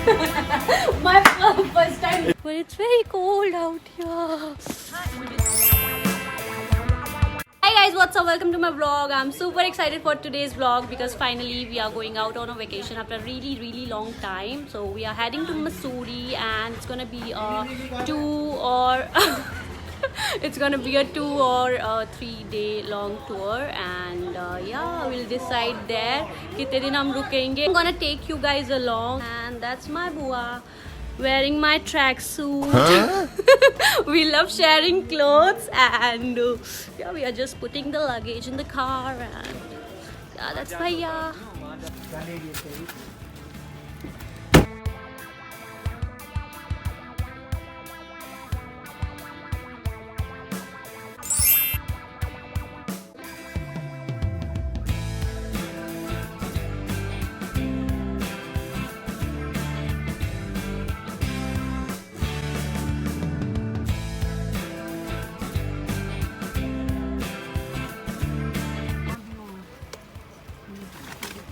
My first time. But it's very cold out here. Hi guys, what's up? Welcome to my vlog. I'm super excited for today's vlog because finally we are going out on a vacation after a really long time. So we are heading to Mussoorie and it's gonna be a 2 or it's gonna be a 2 or a 3-day long tour and yeah, we'll decide there kitne din hum rukenge. I'm gonna take you guys along and that's my bua wearing my tracksuit. We love sharing clothes and yeah, we are just putting the luggage in the car and yeah, that's Bhaiya.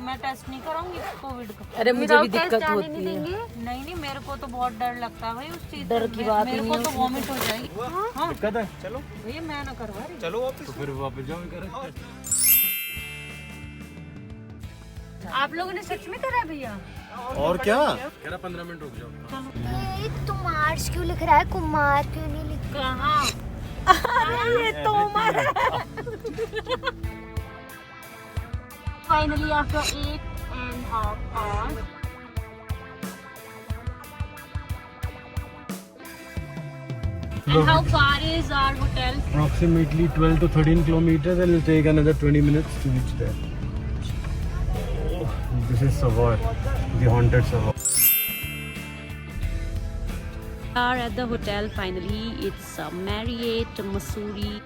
मैं test नहीं कराऊंगी Covid का। अरे मुझे भी दिक्कत होती है। नहीं मेरे को तो बहुत डर लगता है भाई उस चीज डर की बात मेरे को तो वॉमिट हो जाएगी। हाँ दिक्कत है, चलो भैया मैं ना करवा रही। चलो वापस, तो फिर वापस जाओ करें। आप लोगों ने सच में करा है भैया? और क्या कह रहा 15 मिनट रुक जाओ। तुमार क्यों लिख रहा है, कुमार क्यों नहीं लिख कहाँ? ये तो Finally after 8.5 hours. And how far is our hotel? Approximately 12 to 13 kilometers and it'll take another 20 minutes to reach there. Oh, this is Savoy, the haunted Savoy. We are at the hotel finally. It's Marriott Mussoorie.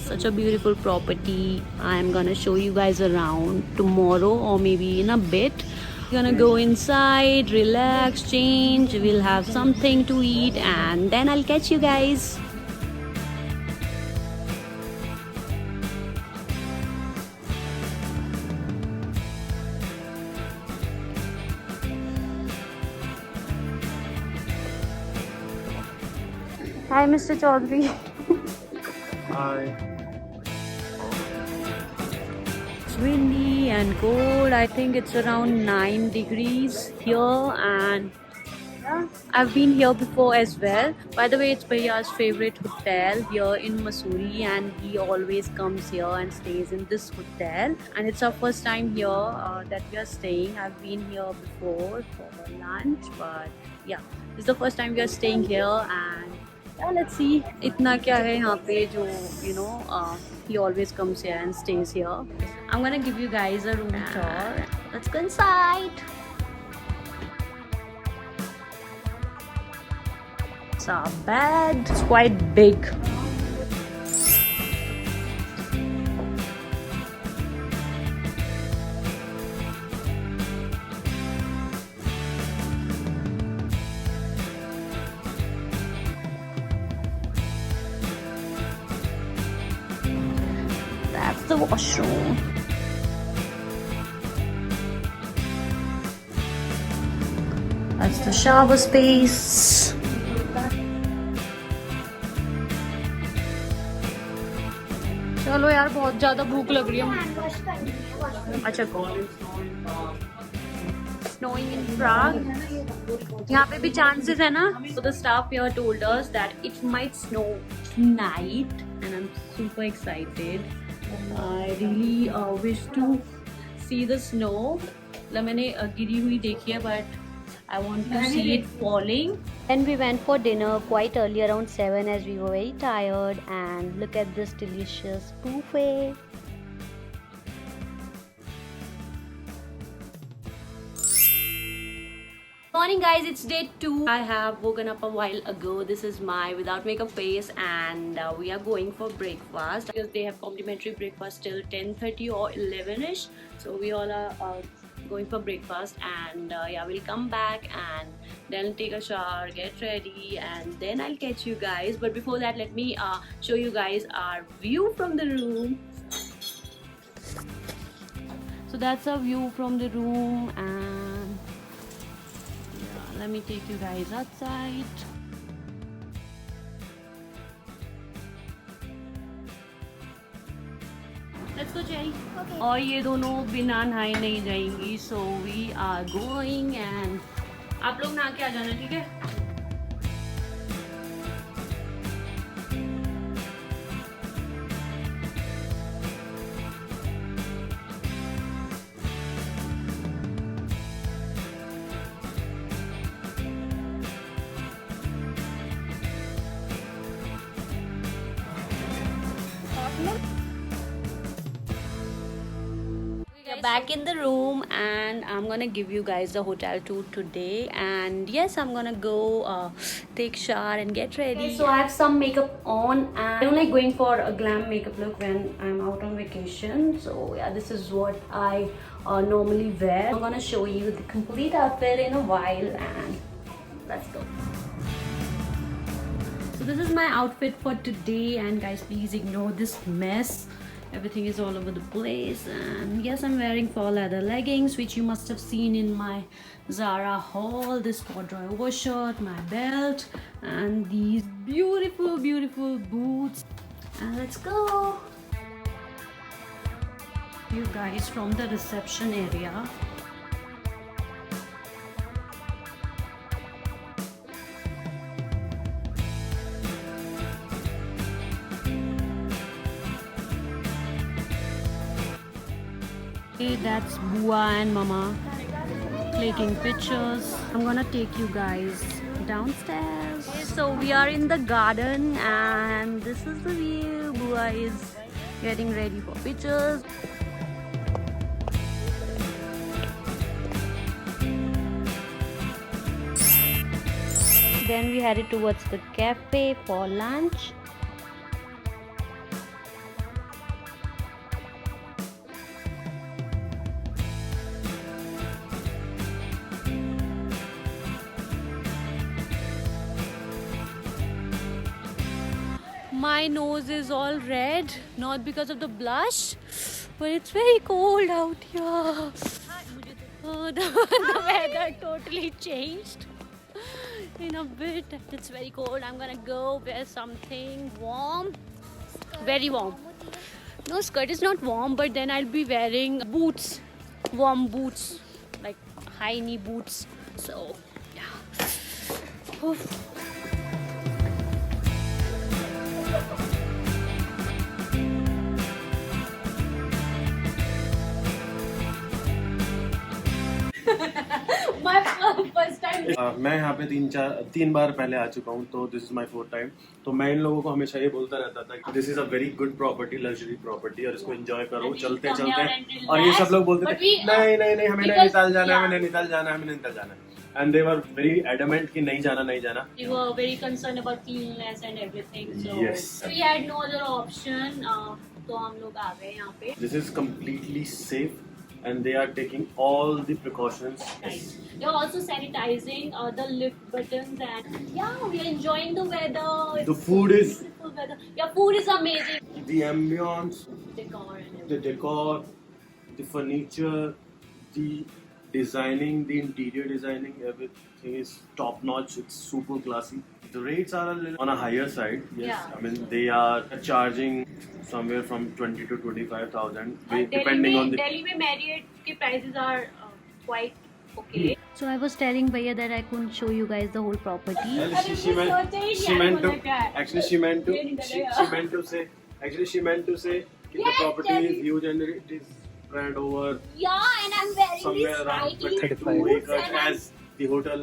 Such a beautiful property. I'm gonna show you guys around tomorrow or maybe in a bit. We're gonna go inside, relax, change, we'll have something to eat and then I'll catch you guys. Hi Mr. Chaudhary. Hi. It's windy and cold. I think it's around 9 degrees here and yeah, I've been here before as well. By the way, it's Bhaiya's favorite hotel here in Mussoorie and he always comes here and stays in this hotel. And it's our first time here that we are staying. I've been here before for lunch, but yeah, it's the first time we are staying here and yeah, let's see itna kya hai yahan pe jo he always comes here and stays here. I'm gonna give you guys a room tour. Let's go inside. It's our bed. It's quite big. That's the washroom. That's the shower space. चलो यार बहुत ज़्यादा भूख लग रही है। अच्छा snowing in Prague. यहाँ पे भी chances है ना? So the staff here told us that it might snow tonight and I'm super excited. I really wish to see the snow. मैंने गिरी हुई देखी है but I want to see it falling. Then we went for dinner quite early, around 7, as we were very tired. And look at this delicious buffet. Morning guys, it's day 2. I have woken up a while ago. This is my without makeup face and we are going for breakfast because they have complimentary breakfast till 10:30 or 11ish. So we all are going for breakfast and yeah, we'll come back and then take a shower, get ready, and then I'll catch you guys. But before that, let me show you guys our view from the room. So that's a view from the room, and yeah, let me take you guys outside. Let's go, Cherry. Okay. और ये दोनों बिना नहाए नहीं जाएंगी, so we are going, and आप लोग नहा के आ जाना, ठीक है? We're back in the room, and I'm gonna give you guys the hotel tour today. And yes, I'm gonna go take shower and get ready. So I have some makeup on, and I don't like going for a glam makeup look when I'm out on vacation. So yeah, this is what I normally wear. I'm gonna show you the complete outfit in a while, and let's go. So this is my outfit for today, and guys, please ignore this mess. Everything is all over the place, and yes, I'm wearing fall leather leggings, which you must have seen in my Zara haul. This corduroy overshirt, my belt, and these beautiful boots. And let's go. You guys from the reception area. That's Bua and Mama taking pictures. I'm gonna take you guys downstairs. So we are in the garden, and this is the view. Bua is getting ready for pictures. Then we headed towards the cafe for lunch. My nose is all red, not because of the blush, but it's very cold out here. Oh, the weather totally changed in a bit. It's very cold. I'm gonna go wear something warm, very warm. No, skirt is not warm, but then I'll be wearing boots, warm boots, like high knee boots. So yeah. Oof. My first time. मैं यहाँ पे तीन बार पहले आ चुका हूँ, तो this is my fourth time. तो मैं इन लोगों को हमेशा ये बोलता रहता था कि this is a very good property, luxury property, और इसको एंजॉय करो चलते चलते. और ये सब लोग बोलते थे नहीं नहीं नहीं, हमें नैनीताल जाना है, हमें नैनीताल जाना है, हमें नैनीताल जाना है. And they were very adamant कि नहीं जाना नहीं जाना. We were very concerned about cleanliness and everything. So yes, we had no other option. तो हम लोग आ गए यहाँ पे. This is completely safe, and they are taking all the precautions. Right. They're also sanitizing the lift buttons, and yeah, we are enjoying the weather. The food is beautiful weather. Yeah, food is amazing. the ambience, Decor and everything. the decor, the furniture, the designing, the interior designing, everything is top notch. It's super classy. The rates are a little on a higher side. Yes, Yeah. I mean they are charging somewhere from 20 to 25,000, depending on the. Delhi में Marriott के prices are quite okay. So I was telling Bhaiya that I couldn't show you guys the whole property. She meant to actually she meant to say the property is huge and it is spread over Yeah, and I'm wearing somewhere this around whitey 32 boots acres, and as the hotel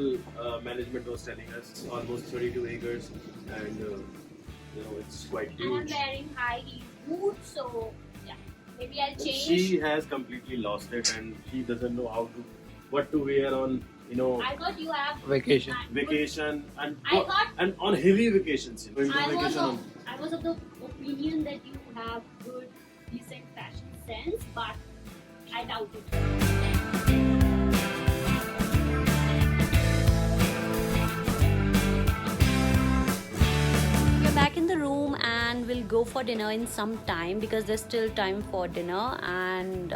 management was telling us, almost 32 acres, and it's quite and I'm huge. wearing high heel boots, so yeah, maybe I'll change. She has completely lost it, and she doesn't know what to wear on I thought you have Vacation. vacation I thought- and on heavy vacations. Going to I vacation was of the opinion that you have good, decent fashion sense, but I doubt it. go for dinner in some time because there's still time for dinner. And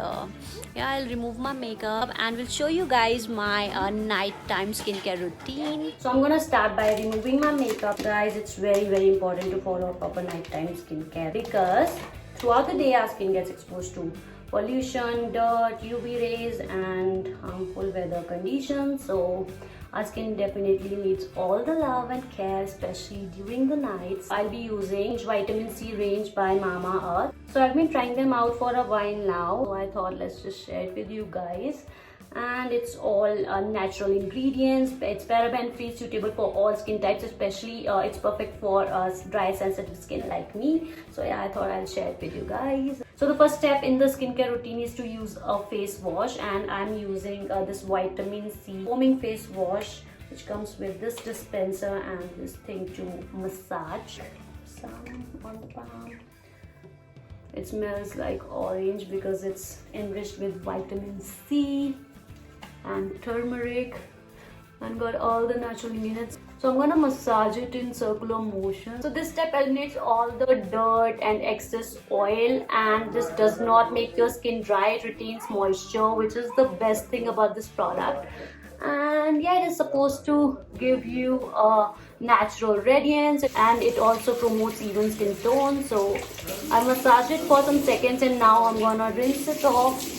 yeah, I'll remove my makeup and will show you guys my nighttime skincare routine. So I'm gonna start by removing my makeup. Guys, it's very important to follow proper nighttime skincare because throughout the day our skin gets exposed to pollution, dirt, UV rays and harmful weather conditions. So our skin definitely needs all the love and care, especially during the nights. I'll be using Vitamin C range by Mamaearth. So I've been trying them out for a while now. So I thought let's just share it with you guys. And it's all natural ingredients. It's paraben free, suitable for all skin types, especially it's perfect for dry sensitive skin like me. So yeah, I thought I'll share it with you guys. So the first step in the skincare routine is to use a face wash, and I'm using this Vitamin C foaming face wash, which comes with this dispenser and this thing to massage some on the palm. It smells like orange because it's enriched with vitamin C and turmeric and got all the natural ingredients. So I'm gonna massage it in circular motion. So this step eliminates all the dirt and excess oil, and this does not make your skin dry. It retains moisture, which is the best thing about this product. And yeah, it is supposed to give you a natural radiance, and it also promotes even skin tone. So I massage it for some seconds and now I'm gonna rinse it off.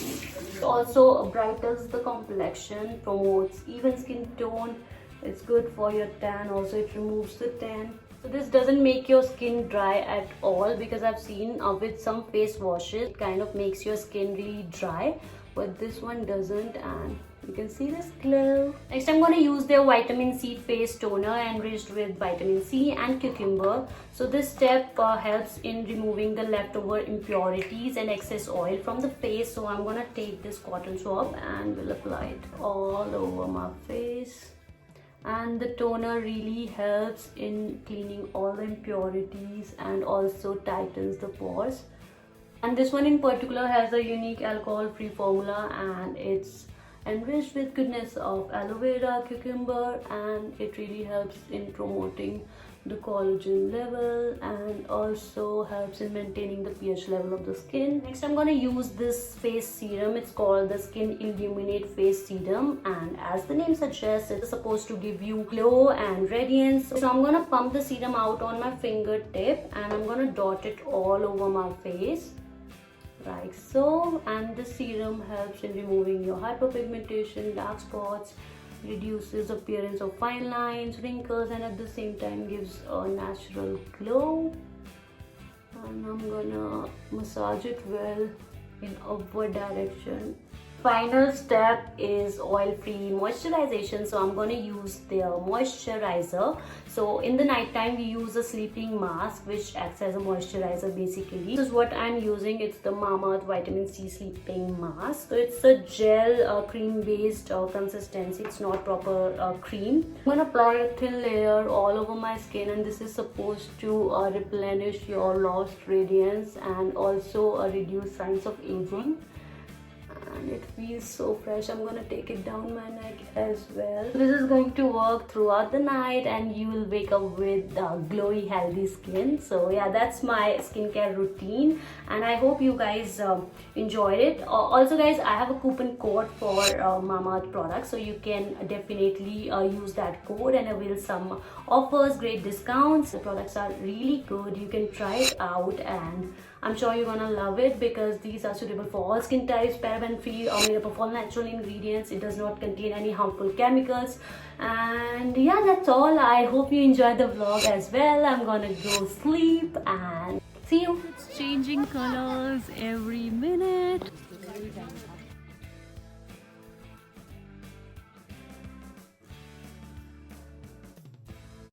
It also brightens the complexion, promotes even skin tone. It's good for your tan, also it removes the tan. So this doesn't make your skin dry at all, because I've seen with some face washes it kind of makes your skin really dry, but this one doesn't, and you can see this glow. Next I'm going to use their vitamin C face toner enriched with vitamin C and cucumber. So this step helps in removing the leftover impurities and excess oil from the face. So I'm going to take this cotton swab and will apply it all over my face. And the toner really helps in cleaning all the impurities and also tightens the pores. And this one in particular has a unique alcohol-free formula, and it's enriched with goodness of aloe vera, cucumber, and it really helps in promoting the collagen level and also helps in maintaining the pH level of the skin. Next I'm going to use this face serum. It's called the Skin Illuminate Face Serum, and as the name suggests, it's supposed to give you glow and radiance. So I'm going to pump the serum out on my fingertip and I'm going to dot it all over my face like so. And the serum helps in removing your hyperpigmentation, dark spots, reduces appearance of fine lines, wrinkles, and at the same time gives a natural glow. And I'm gonna massage it well in upward direction. Final step is oil-free moisturization. So I'm going to use their moisturizer. So in the night time we use a sleeping mask which acts as a moisturizer basically. This is what I'm using. It's the Mamaearth Vitamin C Sleeping Mask. So it's a gel cream based consistency. It's not proper cream. I'm going to apply a thin layer all over my skin, and this is supposed to replenish your lost radiance and also reduce signs of aging. And it feels so fresh. I'm gonna take it down my neck as well. This is going to work throughout the night and you will wake up with glowy, healthy skin. So yeah, that's my skincare routine, and I hope you guys enjoyed it. Also guys, I have a coupon code for Mamaearth products, so you can definitely use that code and avail some offers, great discounts. The products are really good. You can try it out and I'm sure you're gonna love it because these are suitable for all skin types, paraben free, or made up of all natural ingredients. It does not contain any harmful chemicals. And yeah, that's all. I hope you enjoyed the vlog as well. I'm gonna go sleep and see you. It's changing colors every